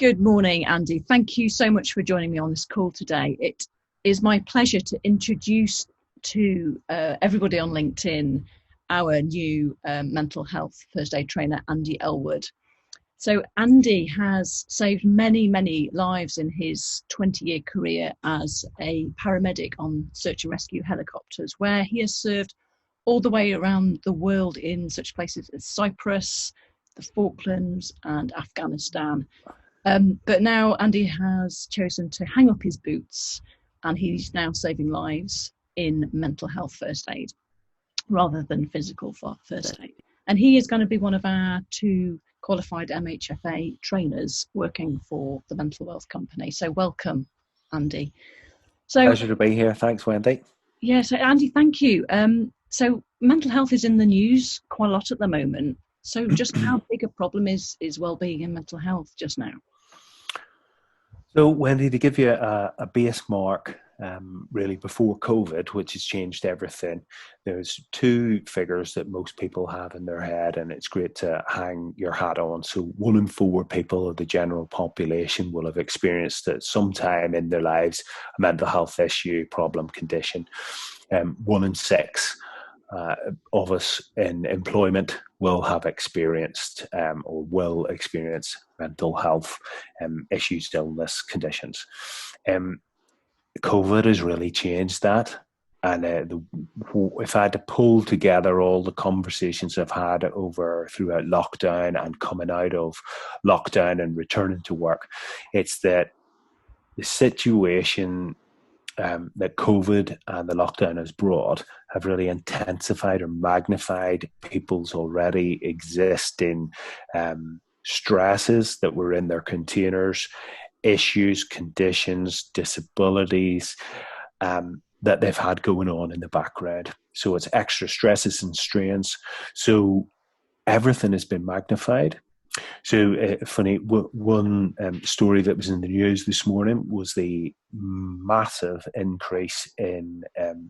Good morning, Andy. Thank you so much for joining me on this call today. It is my pleasure to introduce to everybody on LinkedIn our new mental health first aid trainer, Andy Elwood. So Andy has saved many, many lives in his 20-year career as a paramedic on search and rescue helicopters, where he has served all the way around the world in such places as Cyprus, the Falklands and Afghanistan. But now Andy has chosen to hang up his boots and he's now saving lives in mental health first aid rather than physical first aid. And he is going to be one of our two qualified MHFA trainers working for the Mental Wealth Company. So welcome, Andy. Pleasure to be here. Thanks, Wendy. Yeah, so Andy, thank you. So mental health is in the news quite a lot at the moment. So just how big a problem is well-being and mental health just now? So, Wendy, to give you a base mark, really before COVID, which has changed everything, there's two figures that most people have in their head, and it's great to hang your hat on. So 1 in 4 people of the general population will have experienced at some time in their lives a mental health issue, problem, condition. 1 in 6 of us in employment will have experienced or will experience mental health issues, illness, conditions. COVID has really changed that. And if I had to pull together all the conversations I've had throughout lockdown and coming out of lockdown and returning to work, it's that the situation that COVID and the lockdown has brought have really intensified or magnified people's already existing stresses that were in their containers, issues, conditions, disabilities that they've had going on in the background. So it's extra stresses and strains. So everything has been magnified. So funny, one story that was in the news this morning was the massive increase in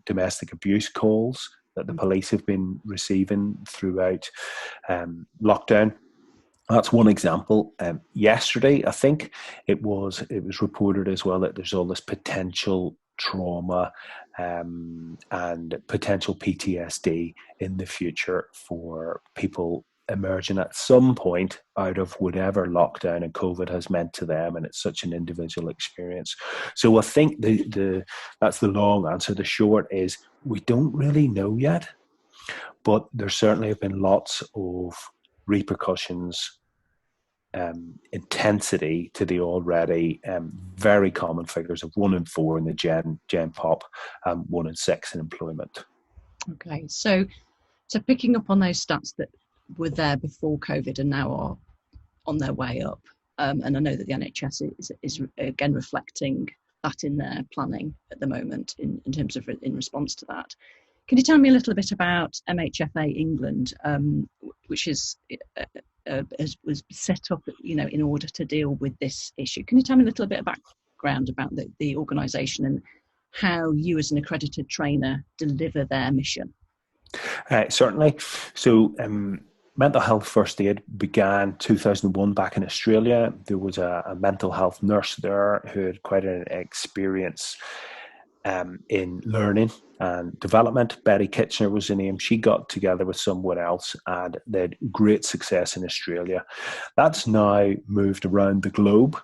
domestic abuse calls that the police have been receiving throughout lockdown. That's one example. Yesterday, I think it was reported as well that there's all this potential trauma and potential PTSD in the future for people emerging at some point out of whatever lockdown and COVID has meant to them, and it's such an individual experience. So I think that's the long answer. The short is we don't really know yet, but there certainly have been lots of repercussions, intensity to the already very common figures of 1 in 4 in the Gen Pop, 1 in 6 in employment. Okay, so picking up on those stats that were there before COVID and now are on their way up, and I know that the NHS is again reflecting that in their planning at the moment in terms of in response to that. Can you tell me a little bit about MHFA England, which was set up, in order to deal with this issue? Can you tell me a little bit of background about the organisation and how you, as an accredited trainer, deliver their mission? Certainly. So mental health first aid began 2001 back in Australia. There was a mental health nurse there who had quite an experience in learning and development. Betty Kitchener was the name. She got together with someone else and they had great success in Australia. That's now moved around the globe,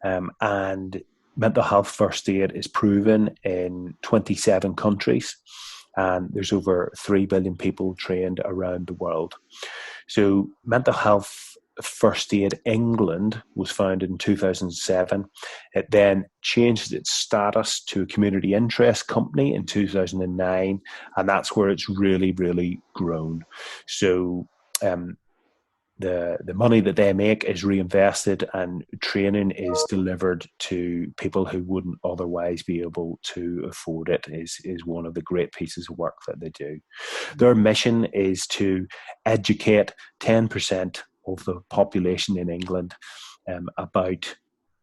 and mental health first aid is proven in 27 countries. And there's over 3 billion people trained around the world. So mental health first aid England was founded in 2007. It then changed its status to a community interest company in 2009, and that's where it's really, really grown. So the money that they make is reinvested and training is delivered to people who wouldn't otherwise be able to afford it is one of the great pieces of work that they do. Their mission is to educate 10% of the population in England about,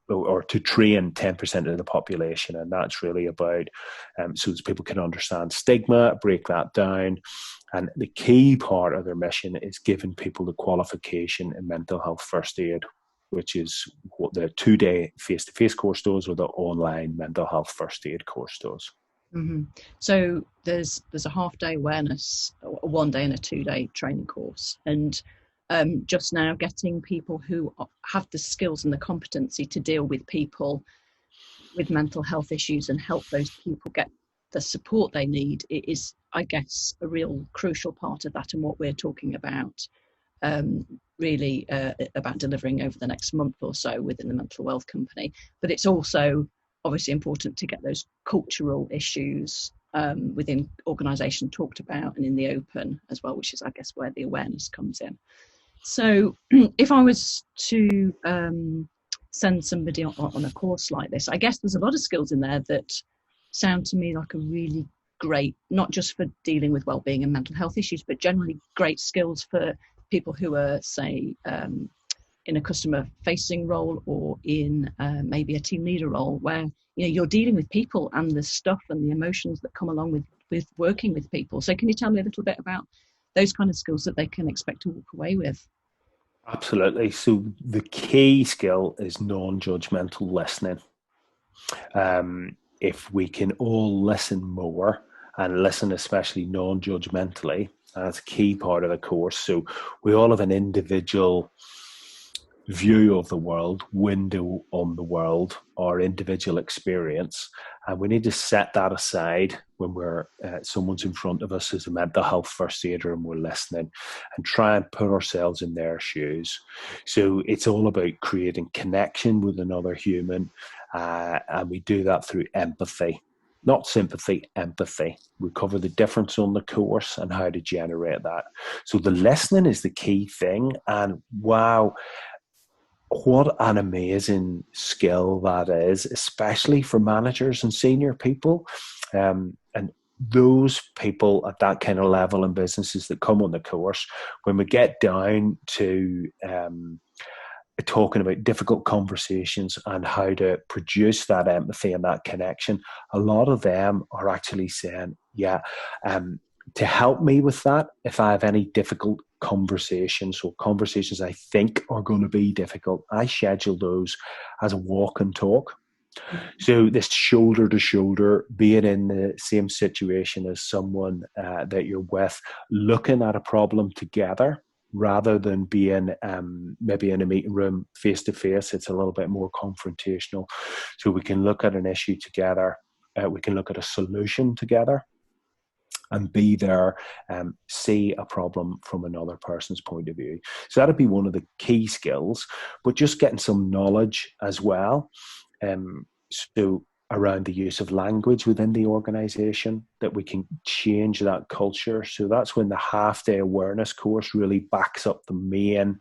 or to train 10% of the population, and that's really about so that people can understand stigma, break that down. And the key part of their mission is giving people the qualification in mental health first aid which is what the 2-day face-to-face course does, or the online mental health first aid course does. Mm-hmm. So there's a half-day awareness, a 1-day and a 2-day training course, and just now getting people who have the skills and the competency to deal with people with mental health issues and help those people get the support they need. It is, I guess, a real crucial part of that, and what we're talking about really about delivering over the next month or so within the Mental Wealth Company. But it's also obviously important to get those cultural issues within organisation talked about and in the open as well, which is, I guess, where the awareness comes in. So if I was to send somebody on a course like this, I guess there's a lot of skills in there that sound to me like a really great, not just for dealing with wellbeing and mental health issues, but generally great skills for people who are, say, in a customer facing role, or in maybe a team leader role, where you're dealing with people and the stuff and the emotions that come along with working with people. So can you tell me a little bit about those kind of skills that they can expect to walk away with? Absolutely. So the key skill is non-judgmental listening. If we can all listen more, and listen especially non-judgmentally, that's a key part of the course. So we all have an individual view of the world, window on the world, our individual experience, and we need to set that aside when we're someone's in front of us as a mental health first aider and we're listening, and try and put ourselves in their shoes. So it's all about creating connection with another human, and we do that through empathy. Not sympathy, empathy. We cover the difference on the course and how to generate that. So the listening is the key thing, and wow, what an amazing skill that is, especially for managers and senior people. And those people at that kind of level in businesses that come on the course, when we get down to talking about difficult conversations and how to produce that empathy and that connection, a lot of them are actually saying, to help me with that, if I have any difficult conversations or conversations I think are going to be difficult, I schedule those as a walk and talk. So this shoulder to shoulder, being in the same situation as someone that you're with, looking at a problem together, rather than being maybe in a meeting room face to face. It's a little bit more confrontational. So we can look at an issue together. We can look at a solution together, and be there, see a problem from another person's point of view. So that'd be one of the key skills, but just getting some knowledge as well. So around the use of language within the organization, that we can change that culture. So that's when the half-day awareness course really backs up the main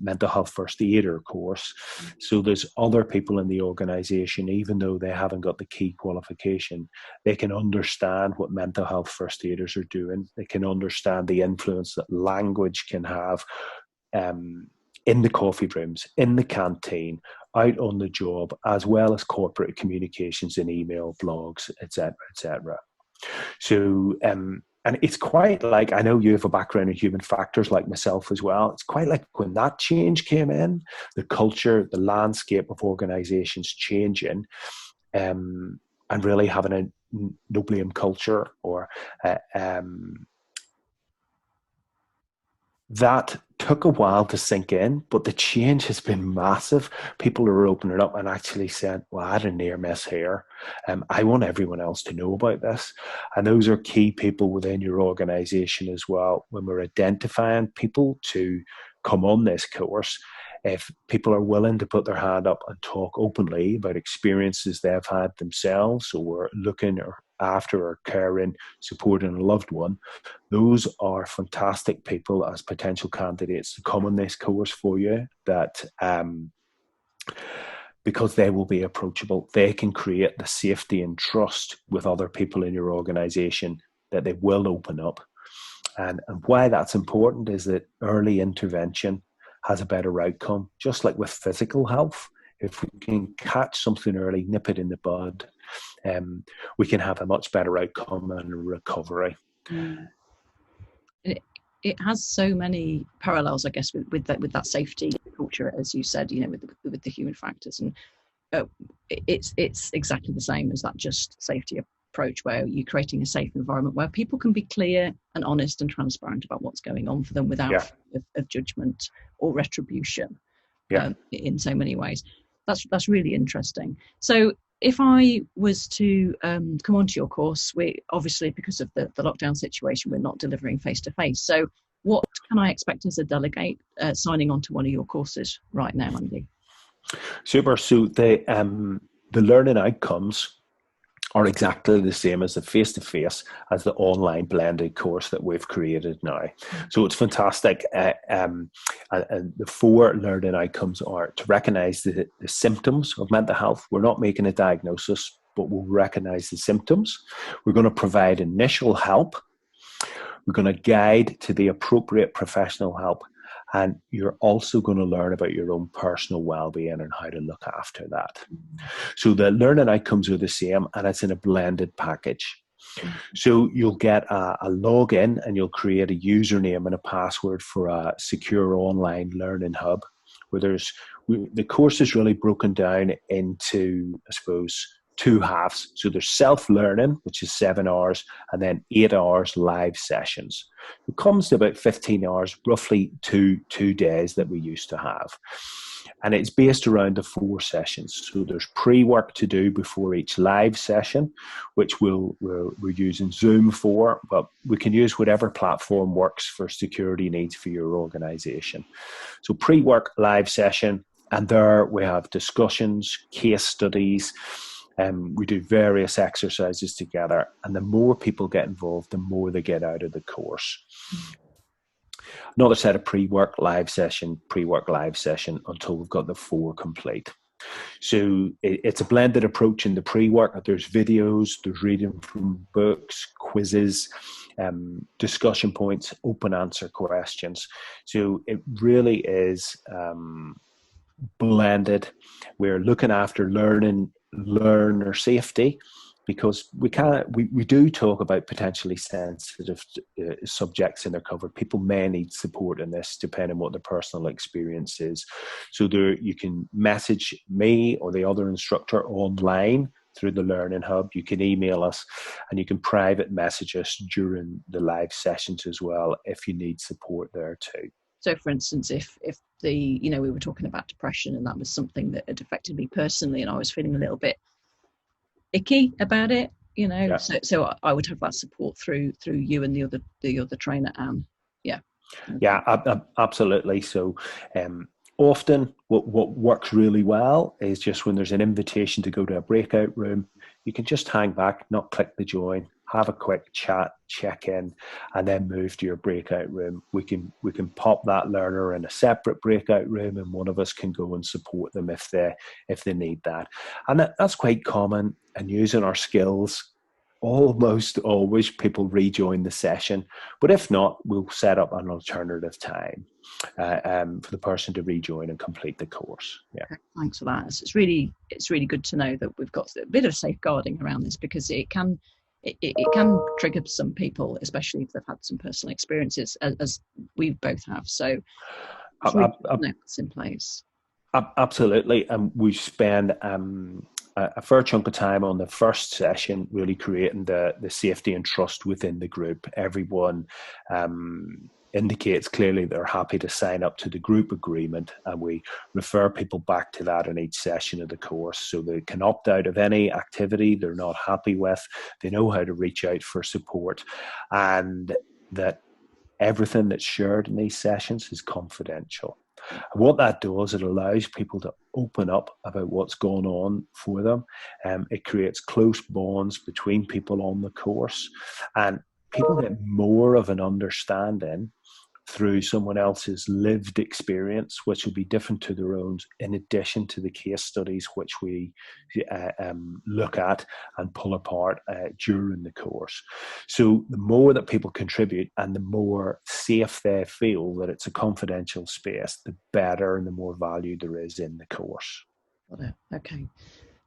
mental health first aider course. So there's other people in the organization, even though they haven't got the key qualification, they can understand what mental health first aiders are doing. They can understand the influence that language can have in the coffee rooms, in the canteen, out on the job, as well as corporate communications in email, blogs, etc., etc. So and it's quite like, I know you have a background in human factors like myself as well. It's quite like when that change came in, the culture, the landscape of organizations changing, and really having a no blame culture, or that took a while to sink in, but the change has been massive. People are opening up and actually saying, well, I had a near miss here. I want everyone else to know about this. And those are key people within your organization as well. When we're identifying people to come on this course, if people are willing to put their hand up and talk openly about experiences they've had themselves, or looking after or caring, supporting a loved one, those are fantastic people as potential candidates to come on this course for you, that because they will be approachable, they can create the safety and trust with other people in your organization that they will open up. And why that's important is that early intervention has a better outcome, just like with physical health. If we can catch something early, nip it in the bud, we can have a much better outcome and recovery. it has so many parallels, I guess, with that safety culture, as you said, with the human factors, and it's exactly the same as that just safety approach, where you're creating a safe environment where people can be clear and honest and transparent about what's going on for them without fear of judgment or retribution. In so many ways. That's really interesting. So if I was to come onto your course, we obviously, because of the lockdown situation, we're not delivering face to face. So what can I expect as a delegate signing on to one of your courses right now, Andy? Super. So the learning outcomes are exactly the same as the face-to-face as the online blended course that we've created now. So it's fantastic. And the 4 learning outcomes are to recognize the symptoms of mental health. We're not making a diagnosis, but we'll recognize the symptoms. We're going to provide initial help. We're going to guide to the appropriate professional help. And you're also going to learn about your own personal well-being and how to look after that. So the learning outcomes are the same, and it's in a blended package. So you'll get a login, and you'll create a username and a password for a secure online learning hub, where the course is really broken down into, I suppose, 2 halves. So there's self-learning, which is 7 hours, and then 8 hours live sessions. It comes to about 15 hours, roughly two days that we used to have. And it's based around the 4 sessions. So there's pre-work to do before each live session, which we're using Zoom for, but we can use whatever platform works for security needs for your organization. So pre-work live session, and there we have discussions, case studies. We do various exercises together, and the more people get involved, the more they get out of the course. Another set of pre-work live session until we've got the 4 complete. So it's a blended approach in the pre-work. There's videos, there's reading from books, quizzes, discussion points, open answer questions. So it really is blended. We're looking after learner safety, because we do talk about potentially sensitive subjects in their cover. People may need support in this depending on what their personal experience is. So you can message me or the other instructor online through the Learning Hub. You can email us, and you can private message us during the live sessions as well if you need support there too. So, for instance, if we were talking about depression, and that was something that had affected me personally, and I was feeling a little bit icky about it, so I would have that support through you and the other trainer, Anne. Absolutely. So often what works really well is just when there's an invitation to go to a breakout room, you can just hang back, not click the join, have a quick chat, check in, and then move to your breakout room. We can pop that learner in a separate breakout room, and one of us can go and support them if they need that. And that's quite common. And using our skills, almost always people rejoin the session. But if not, we'll set up an alternative time for the person to rejoin and complete the course. Yeah. Okay, thanks for that. It's really good to know that we've got a bit of safeguarding around this, because it can trigger some people, especially if they've had some personal experiences, as we both have. So it's really that's in place. Absolutely. And we spend a fair chunk of time on the first session really creating the safety and trust within the group. Everyone indicates clearly they're happy to sign up to the group agreement, and we refer people back to that in each session of the course, so they can opt out of any activity they're not happy with. They know how to reach out for support, and that everything that's shared in these sessions is confidential. And what that does, it allows people to open up about what's going on for them. It creates close bonds between people on the course, and people get more of an understanding through someone else's lived experience, which will be different to their own, in addition to the case studies which we look at and pull apart during the course. So the more that people contribute and the more safe they feel that it's a confidential space, the better and the more value there is in the course. Got it. Okay.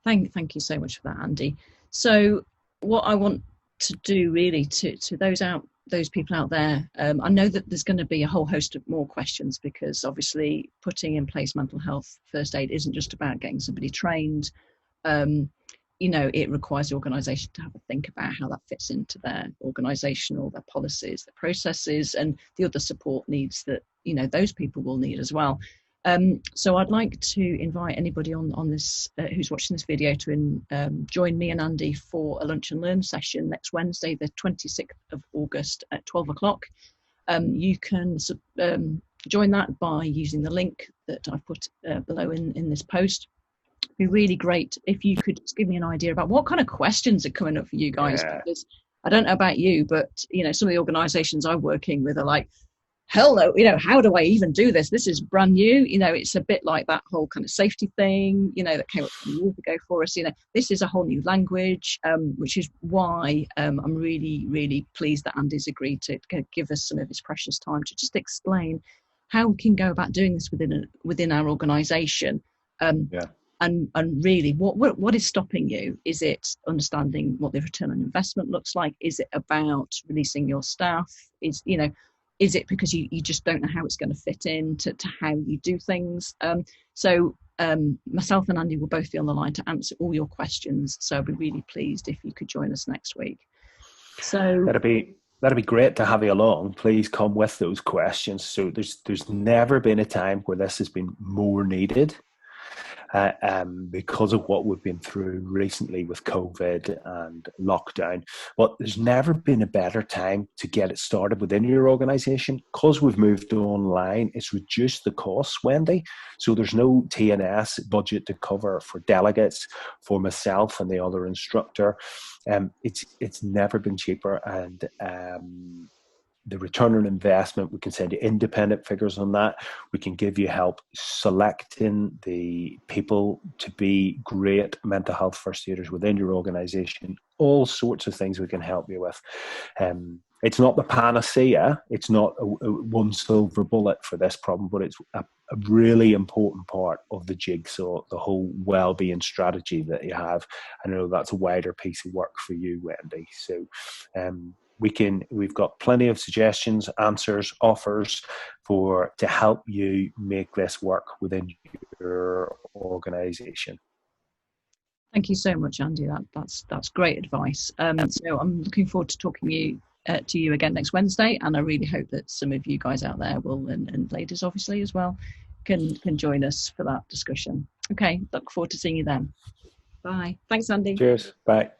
Thank you so much for that, Andy. So what I want to do really to those out those people out there. I know that there's going to be a whole host of more questions, because obviously putting in place mental health first aid isn't just about getting somebody trained. You know, it requires the organisation to have a think about how that fits into their organisational, their policies, their processes, and the other support needs that, you know, those people will need as well. So I'd like to invite anybody on this who's watching this video to join me and Andy for a lunch and learn session next Wednesday, the 26th of August at 12 o'clock. You can join that by using the link that I've put below in this post. It'd be really great if you could just give me an idea about what kind of questions are coming up for you guys. Yeah. Because I don't know about you, but, you know, some of the organisations I'm working with are like, hello, you know, how do I even do this? This is brand new. You know, it's a bit like that whole kind of safety thing, you know, that came up 20 years ago for us. You know, this is a whole new language, which is why I'm really, really pleased that Andy's agreed to give us some of his precious time to just explain how we can go about doing this within our organisation. And really, what is stopping you? Is it understanding what the return on investment looks like? Is it about releasing your staff? Is it because you just don't know how it's going to fit in to how you do things? So myself and Andy will both be on the line to answer all your questions. So I'd be really pleased if you could join us next week. So that'd be great to have you along. Please come with those questions. So there's never been a time where this has been more needed. Because of what we've been through recently with COVID and lockdown. But there's never been a better time to get it started within your organisation. Because we've moved online, it's reduced the costs, Wendy. So there's no TNS budget to cover for delegates, for myself and the other instructor. It's never been cheaper, and the return on investment, we can send you independent figures on that. We can give you help selecting the people to be great mental health first aiders within your organisation. All sorts of things we can help you with. It's not the panacea. It's not a one silver bullet for this problem, but it's a really important part of the jigsaw, the whole well-being strategy that you have. I know that's a wider piece of work for you, Wendy. So, we've got plenty of suggestions, answers, offers to help you make this work within your organisation. Thank you so much, Andy. That's great advice. So I'm looking forward to talking to you again next Wednesday, and I really hope that some of you guys out there will, and ladies obviously as well, can join us for that discussion. Okay, look forward to seeing you then. Bye. Thanks, Andy. Cheers. Bye.